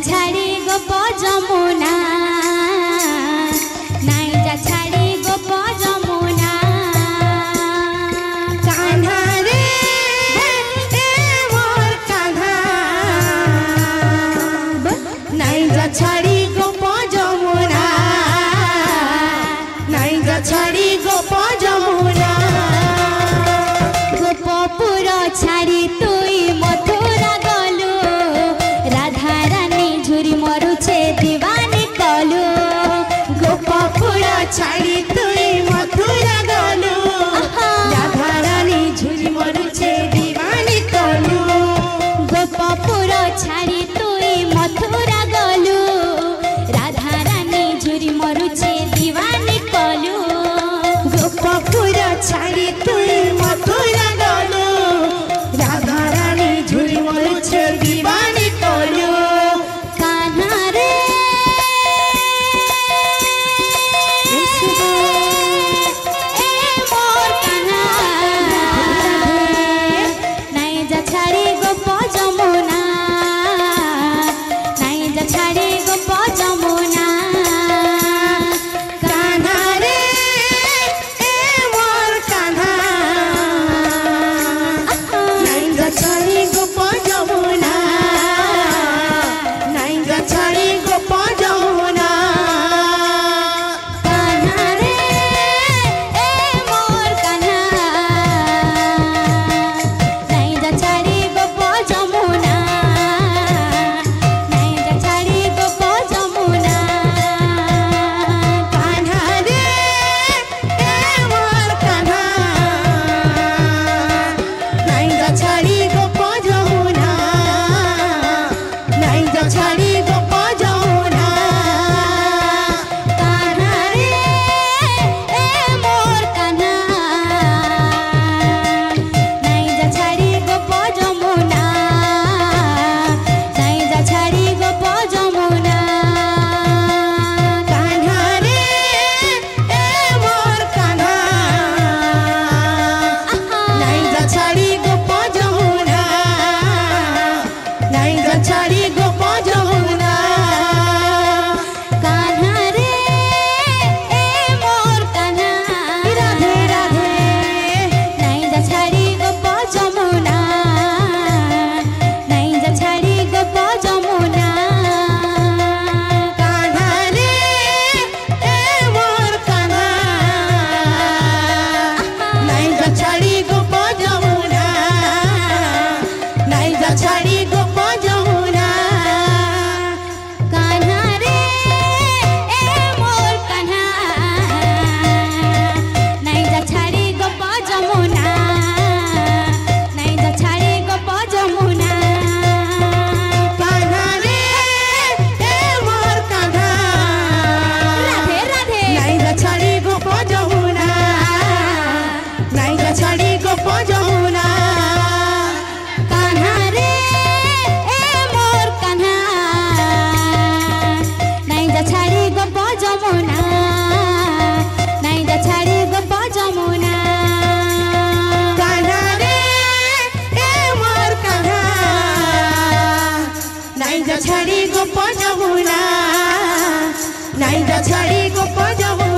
छाड़ी गोप जमुना नाई जा छाड़ी गोप जमुना कान्हा रे मोर कान्हा नाई जा छाड़ी गोप जमुना नाई जा छाड़ी गोप जमुना गोपपुर छाड़ी तुई मथुरा गलु राधा रानी झुरी मरुछे दीवानी कलु गोपपुर छाड़ी तुई मथुरा गलु राधा रानी झुरी मरुछे दीवानी कलु गोपपुर छाड़ी तुई मथुरा गलु राधा रानी झुरी मरुछे दीवानी कलु गोपपुर छाड़ी तुई मथुरा गलु राधा रानी झुरी मरुछे दीवानी कलु कान्हा रे मोर कान्हा नाई जा छाड़ी गोप जमुना नाई जा छाड़ी गोप जमुना कान्हा रे मोर कान्हा नाई जा छाड़ी गोप जमुना नाई जा छाड़ी गोप जमुना कान्हा रे मोर कान्हा नाई जा छाड़ी गोप जमुना नाई जा छाड़ी गोप जमुना कान्हा रे मोर कान्हा नाई जा छाड़ी गोप जमुना नाई जा छाड़ी गोप जमुना कान्हा रे मोर कान्हा नाई जा छाड़ी गोप जमुना नाई जा छाड़ी गोप जमुना कान्हा रे मोर कान्हा नाई जा छाड़ी गोप जमुना नाई जा छाड़ी गोप जमुना कान्हा रे मोर कान्हा राधे राधे नाई जा छाड़ी गोप जमुना नाई जा छाड़ी गोप जमुना कान्हा रे मोर कान्हा नाई जा छाड़ी गोप जमुना नाई जा छाड़ी गोप जमुना कान्हा रे मोर कान्हा नाई जा छाड़ी गोप जमुना नाई जा छाड़ी गोप जमुना कान्हा रे मोर कान्हा राधे राधे नाई जा छाड़ी गोप जमुना नाई जा छाड़ी गोप जमुना कान्हा रे मोर कान्हा नाई जा छाड़ी गोप जमुना नाई जा छाड़ी गोप जमुना कान्हा रे मोर कान्हा नाई जा छाड़ी गोप जमुना नाई जा छाड़ी गोप जमुना